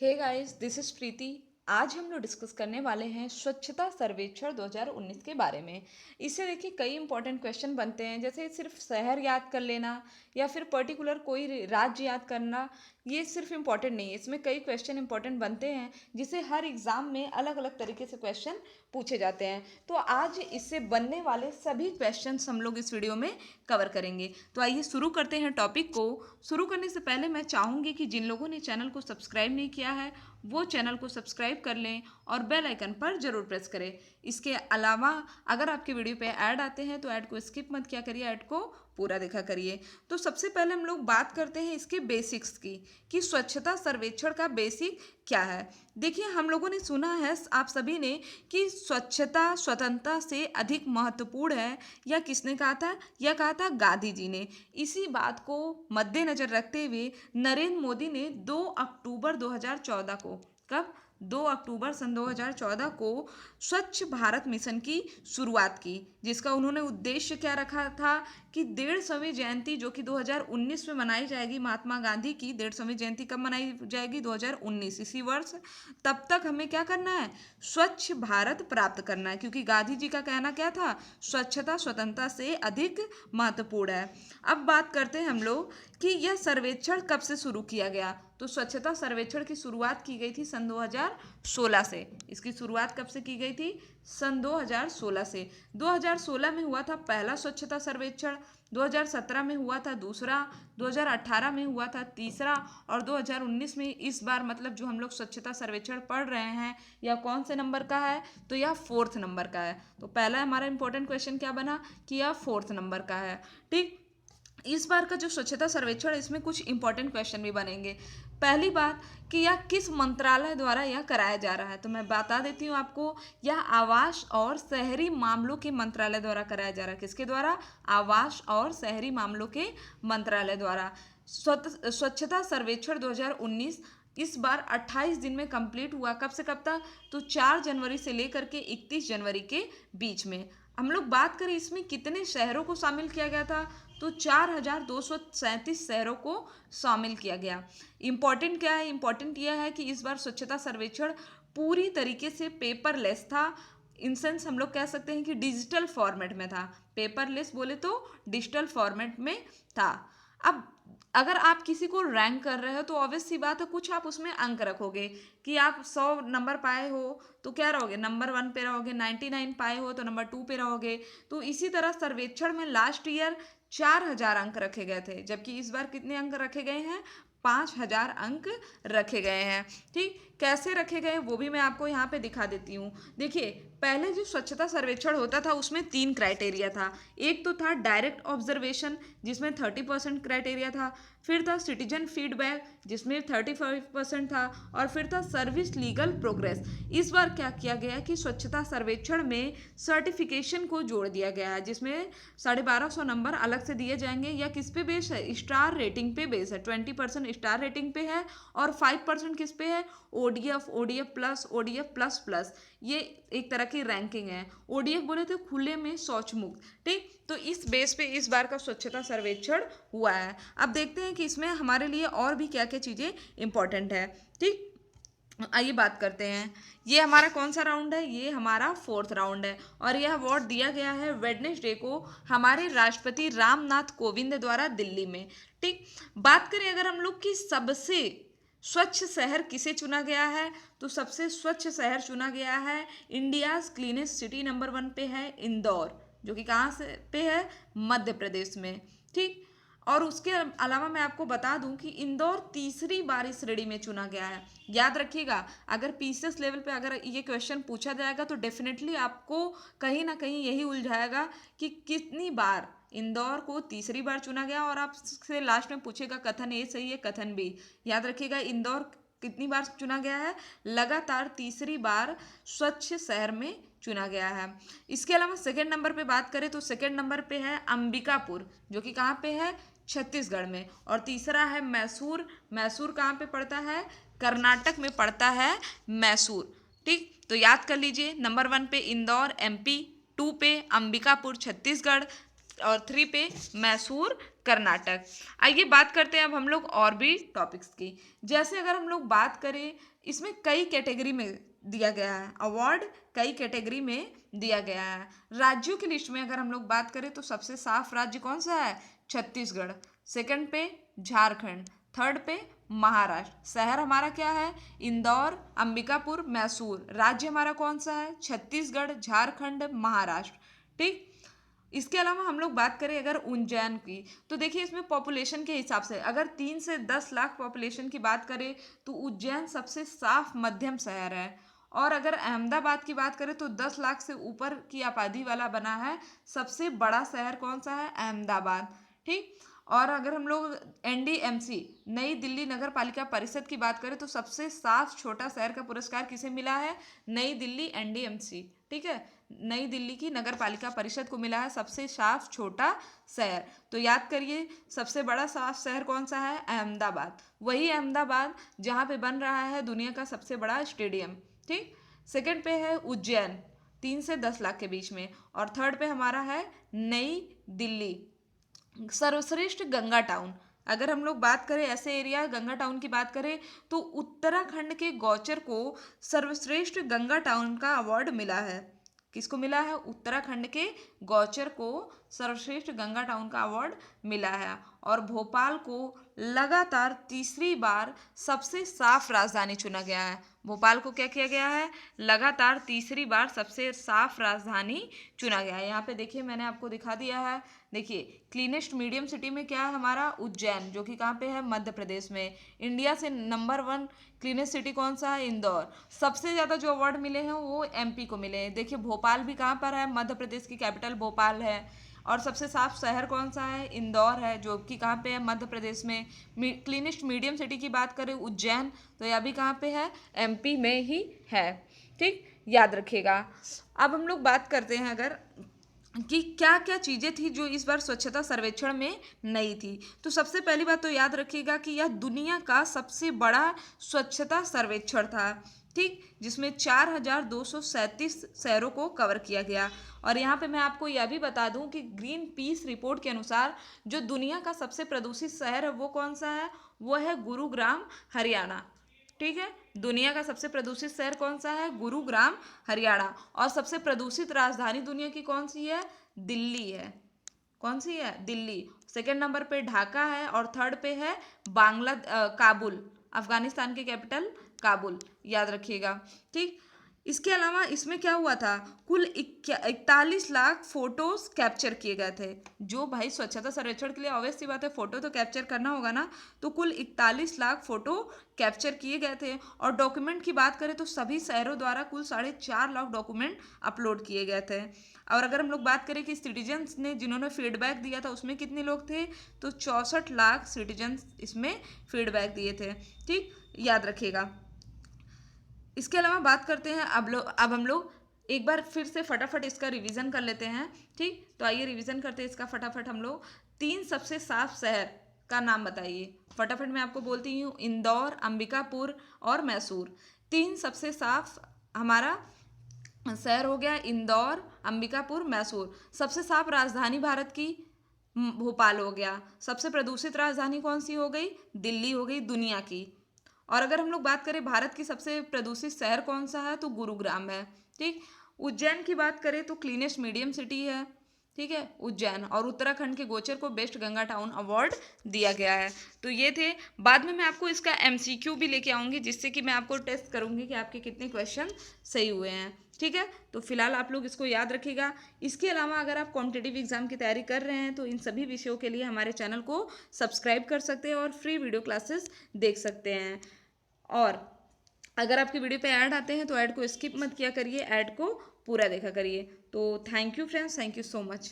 Hey guys, this is प्रीति। आज हम लोग डिस्कस करने वाले हैं स्वच्छता सर्वेक्षण 2019 के बारे में। इससे देखिए कई इंपॉर्टेंट क्वेश्चन बनते हैं, जैसे सिर्फ शहर याद कर लेना या फिर पर्टिकुलर कोई राज्य याद करना। ये सिर्फ इम्पॉर्टेंट नहीं है, इसमें कई क्वेश्चन इंपॉर्टेंट बनते हैं जिसे हर एग्जाम में अलग अलग तरीके से क्वेश्चन पूछे जाते हैं। तो आज इससे बनने वाले सभी क्वेश्चन हम लोग इस वीडियो में कवर करेंगे। तो आइए शुरू करते हैं टॉपिक को। शुरू करने से पहले मैं चाहूँगी कि जिन लोगों ने चैनल को सब्सक्राइब नहीं किया है वो चैनल को सब्सक्राइब कर लें और बेल आइकन पर जरूर प्रेस करें। इसके अलावा अगर आपके वीडियो पे ऐड आते हैं तो ऐड को स्किप मत किया करिए, ऐड को पूरा देखा करिए। तो सबसे पहले हम लोग बात करते हैं इसके बेसिक्स की कि स्वच्छता सर्वेक्षण का बेसिक क्या है। देखिए, हम लोगों ने सुना है आप सभी ने कि स्वच्छता स्वतंत्रता से अधिक महत्वपूर्ण है। यह किसने कहा था? यह कहा था गांधी जी ने। इसी बात को मद्देनजर रखते हुए नरेंद्र मोदी ने 2 अक्टूबर 2014 को, कब? 2 अक्टूबर सन 2014 को स्वच्छ भारत मिशन की शुरुआत की, जिसका उन्होंने उद्देश्य क्या रखा था कि 150वीं जयंती जो कि 2019 में मनाई जाएगी, महात्मा गांधी की 150वीं जयंती कब मनाई जाएगी? 2019 इसी वर्ष। तब तक हमें क्या करना है? स्वच्छ भारत प्राप्त करना है, क्योंकि गांधी जी का कहना क्या था? स्वच्छता स्वतंत्रता से अधिक महत्वपूर्ण है। अब बात करते हैं हम लोग कि यह सर्वेक्षण कब से शुरू किया गया। तो स्वच्छता सर्वेक्षण की शुरुआत की गई थी सन 2016 से। इसकी शुरुआत कब से की गई थी? सन 2016 से। 2016 में हुआ था पहला स्वच्छता सर्वेक्षण, 2017 में हुआ था दूसरा, 2018 में हुआ था तीसरा, और 2019 में इस बार मतलब जो हम लोग स्वच्छता सर्वेक्षण पढ़ रहे हैं यह कौन से नंबर का है? तो यह 4th नंबर का है। तो पहला हमारा इंपॉर्टेंट क्वेश्चन क्या बना कि यह 4th नंबर का है। ठीक, इस बार का जो स्वच्छता सर्वेक्षण, इसमें कुछ इंपॉर्टेंट क्वेश्चन भी बनेंगे। पहली बात कि यह किस मंत्रालय द्वारा यह कराया जा रहा है, तो मैं बता देती हूँ आपको। यह आवास और शहरी मामलों के मंत्रालय द्वारा कराया जा रहा है। किसके द्वारा? आवास और शहरी मामलों के मंत्रालय द्वारा। स्वच्छता सर्वेक्षण 2019 इस बार 28 दिन में कंप्लीट हुआ। कब से कब तक? तो 4 जनवरी से लेकर के 31 जनवरी के बीच में। हम लोग बात करें इसमें कितने शहरों को शामिल किया गया था, तो 4237 शहरों को शामिल किया गया। इम्पॉर्टेंट क्या है? इम्पॉर्टेंट यह है कि इस बार स्वच्छता सर्वेक्षण पूरी तरीके से पेपरलेस था। इन सेंस हम लोग कह सकते हैं कि डिजिटल फॉर्मेट में था। पेपरलेस बोले तो डिजिटल फॉर्मेट में था। अब अगर आप किसी को रैंक कर रहे हो तो ऑब्वियस सी बात है कुछ आप उसमें अंक रखोगे कि आप 100 नंबर पाए हो तो क्या रहोगे? नंबर 1 पे रहोगे। 99 पाए हो तो नंबर 2 पे रहोगे। तो इसी तरह सर्वेक्षण में लास्ट ईयर 4000 अंक रखे गए थे, जबकि इस बार कितने अंक रखे गए हैं? 5000 अंक रखे गए हैं। ठीक, कैसे रखे गए वो भी मैं आपको यहाँ पे दिखा देती हूँ। देखिए, पहले जो स्वच्छता सर्वेक्षण होता था उसमें 3 क्राइटेरिया था। एक तो था डायरेक्ट ऑब्जर्वेशन जिसमें 30% क्राइटेरिया था, फिर था सिटीजन फीडबैक जिसमें 35% था, और फिर था सर्विस लीगल प्रोग्रेस। इस बार क्या किया गया कि स्वच्छता सर्वेक्षण में सर्टिफिकेशन को जोड़ दिया गया है, जिसमें 1250 नंबर अलग से दिए जाएंगे। या किस पे बेस है? स्टार रेटिंग पे बेस है। 20% स्टार रेटिंग पे है और 5% किस पे है? ODF, ODF plus, ODF plus plus. ये एक तरह की रैंकिंग है। ओडीएफ बोले तो खुले में शौच मुक्त। ठीक, तो इस बेस पे इस बार का स्वच्छता सर्वेक्षण हुआ है। अब देखते हैं कि इसमें हमारे लिए और भी क्या क्या चीज़ें इंपॉर्टेंट है। ठीक, आइए बात करते हैं। ये हमारा कौन सा राउंड है? ये हमारा 4th राउंड है, और यह अवार्ड दिया गया है वेडनेसडे को हमारे राष्ट्रपति रामनाथ कोविंद द्वारा दिल्ली में। ठीक, बात करें अगर हम लोग की सबसे स्वच्छ शहर किसे चुना गया है, तो सबसे स्वच्छ शहर चुना गया है, इंडियाज क्लीनेस्ट सिटी नंबर 1 पे है इंदौर, जो कि कहाँ से पे है? मध्य प्रदेश में। ठीक, और उसके अलावा मैं आपको बता दूं कि इंदौर तीसरी बार इस श्रेणी में चुना गया है। याद रखिएगा, अगर पीसीएस लेवल पे अगर ये क्वेश्चन पूछा जाएगा तो डेफिनेटली आपको कहीं ना कहीं यही उलझाएगा कि कितनी बार इंदौर को तीसरी बार चुना गया, और आपसे लास्ट में पूछेगा कथन ए सही है कथन बी। याद रखिएगा, इंदौर कितनी बार चुना गया है? लगातार तीसरी बार स्वच्छ शहर में चुना गया है। इसके अलावा सेकंड नंबर पे बात करें तो सेकंड नंबर पे है अंबिकापुर, जो कि कहाँ पे है? छत्तीसगढ़ में। और तीसरा है मैसूर। मैसूर कहाँ पे पड़ता है? कर्नाटक में पड़ता है मैसूर। ठीक, तो याद कर लीजिए, नंबर 1 पे इंदौर एमपी, 2 पे अंबिकापुर छत्तीसगढ़, और 3 पे मैसूर कर्नाटक। आइए बात करते हैं अब हम लोग और भी टॉपिक्स की। जैसे अगर हम लोग बात करें, इसमें कई कैटेगरी में दिया गया है अवार्ड, कई कैटेगरी में दिया गया है। राज्यों की लिस्ट में अगर हम लोग बात करें तो सबसे साफ राज्य कौन सा है? छत्तीसगढ़। सेकंड पे झारखंड। थर्ड पे महाराष्ट्र। शहर हमारा क्या है? इंदौर, अंबिकापुर, मैसूर। राज्य हमारा कौन सा है? छत्तीसगढ़, झारखंड, महाराष्ट्र। ठीक। इसके अलावा हम लोग बात करें अगर उज्जैन की, तो देखिए इसमें पॉपुलेशन के हिसाब से अगर 3 से 10 लाख पॉपुलेशन की बात करें तो उज्जैन सबसे साफ मध्यम शहर है। और अगर अहमदाबाद की बात करें तो 10 लाख से ऊपर की आबादी वाला बना है सबसे बड़ा शहर कौन सा है? अहमदाबाद। ठीक। और अगर हम लोग एनडीएमसी नई दिल्ली नगर पालिका परिषद की बात करें तो सबसे साफ छोटा शहर का पुरस्कार किसे मिला है? नई दिल्ली एनडीएमसी। ठीक है, नई दिल्ली की नगर पालिका परिषद को मिला है सबसे साफ छोटा शहर। तो याद करिए सबसे बड़ा साफ शहर कौन सा है? अहमदाबाद। वही अहमदाबाद जहाँ पे बन रहा है दुनिया का सबसे बड़ा स्टेडियम। ठीक। सेकंड पे है उज्जैन, 3 से 10 लाख के बीच में। और थर्ड पे हमारा है नई दिल्ली। सर्वश्रेष्ठ गंगा टाउन, अगर हम लोग बात करें ऐसे एरिया गंगा टाउन की बात करें तो उत्तराखंड के गौचर को सर्वश्रेष्ठ गंगा टाउन का अवार्ड मिला है। किसको मिला है? उत्तराखंड के गौचर को सर्वश्रेष्ठ गंगा टाउन का अवार्ड मिला है। और भोपाल को लगातार तीसरी बार सबसे साफ राजधानी चुना गया है। भोपाल को क्या किया गया है? लगातार तीसरी बार सबसे साफ राजधानी चुना गया है। यहाँ पे देखिए मैंने आपको दिखा दिया है। देखिए क्लीनेस्ट मीडियम सिटी में क्या है हमारा? उज्जैन, जो कि कहाँ पे है? मध्य प्रदेश में। इंडिया से नंबर 1 क्लीनेस्ट सिटी कौन सा है? इंदौर। सबसे ज़्यादा जो अवार्ड मिले हैं वो एमपी को मिले हैं। देखिए भोपाल भी कहाँ पर है? मध्य प्रदेश की कैपिटल भोपाल है। और सबसे साफ शहर कौन सा है? इंदौर है, जो कि कहाँ पे है? मध्य प्रदेश में। क्लीनेस्ट मीडियम सिटी की बात करें उज्जैन, तो यह भी कहाँ पे है? एमपी में ही है। ठीक, याद रखिएगा। अब हम लोग बात करते हैं अगर कि क्या क्या चीज़ें थी जो इस बार स्वच्छता सर्वेक्षण में नई थी। तो सबसे पहली बात तो याद रखिएगा कि यह दुनिया का सबसे बड़ा स्वच्छता सर्वेक्षण था। ठीक, जिसमें 4,237 शहरों को कवर किया गया। और यहाँ पे मैं आपको यह भी बता दूं कि ग्रीन पीस रिपोर्ट के अनुसार जो दुनिया का सबसे प्रदूषित शहर है वो कौन सा है? वो है गुरुग्राम, हरियाणा। ठीक है, दुनिया का सबसे प्रदूषित शहर कौन सा है? गुरुग्राम, हरियाणा। और सबसे प्रदूषित राजधानी दुनिया की कौन सी है? दिल्ली है। कौन सी है? दिल्ली। सेकंड नंबर पे ढाका है और थर्ड पे है काबुल, अफगानिस्तान की कैपिटल काबुल। याद रखिएगा। ठीक। इसके अलावा इसमें क्या हुआ था? कुल 41 लाख फोटोज कैप्चर किए गए थे। जो भाई स्वच्छता सर्वेक्षण के लिए ऑब्वियस सी बात है, फोटो तो कैप्चर करना होगा ना। तो कुल 41 लाख फोटो कैप्चर किए गए थे। और डॉक्यूमेंट की बात करें तो सभी शहरों द्वारा कुल 4.5 लाख डॉक्यूमेंट अपलोड किए गए थे। और अगर हम लोग बात करें कि सिटीजन्स ने जिन्होंने फीडबैक दिया था उसमें कितने लोग थे? तो 64 लाख सिटीजन्स इसमें फीडबैक दिए थे। ठीक, याद रखिएगा। इसके अलावा बात करते हैं अब हम लोग एक बार फिर से फटाफट इसका रिवीजन कर लेते हैं। ठीक, तो आइए रिवीजन करते हैं इसका फटाफट हम लोग। 3 सबसे साफ शहर का नाम बताइए। फटाफट मैं आपको बोलती हूँ, इंदौर, अंबिकापुर और मैसूर। 3 सबसे साफ हमारा शहर हो गया इंदौर, अंबिकापुर, मैसूर। सबसे साफ राजधानी भारत की भोपाल हो गया। सबसे प्रदूषित राजधानी कौन सी हो गई? दिल्ली हो गई दुनिया की। और अगर हम लोग बात करें भारत की सबसे प्रदूषित शहर कौन सा है? तो गुरुग्राम है। ठीक। उज्जैन की बात करें तो क्लीनेस्ट मीडियम सिटी है। ठीक है, उज्जैन। और उत्तराखंड के गोचर को बेस्ट गंगा टाउन अवार्ड दिया गया है। तो ये थे। बाद में मैं आपको इसका एमसीक्यू भी लेके आऊँगी जिससे कि मैं आपको टेस्ट करूँगी कि आपके कितने क्वेश्चन सही हुए हैं। ठीक है, तो फिलहाल आप लोग इसको याद रखिएगा। इसके अलावा अगर आप कॉम्पिटिटिव एग्जाम की तैयारी कर रहे हैं तो इन सभी विषयों के लिए हमारे चैनल को सब्सक्राइब कर सकते हैं और फ्री वीडियो क्लासेस देख सकते हैं। और अगर आपके वीडियो पे ऐड आते हैं तो ऐड को स्किप मत किया करिए, ऐड को पूरा देखा करिए। तो thank you friends, thank you so much.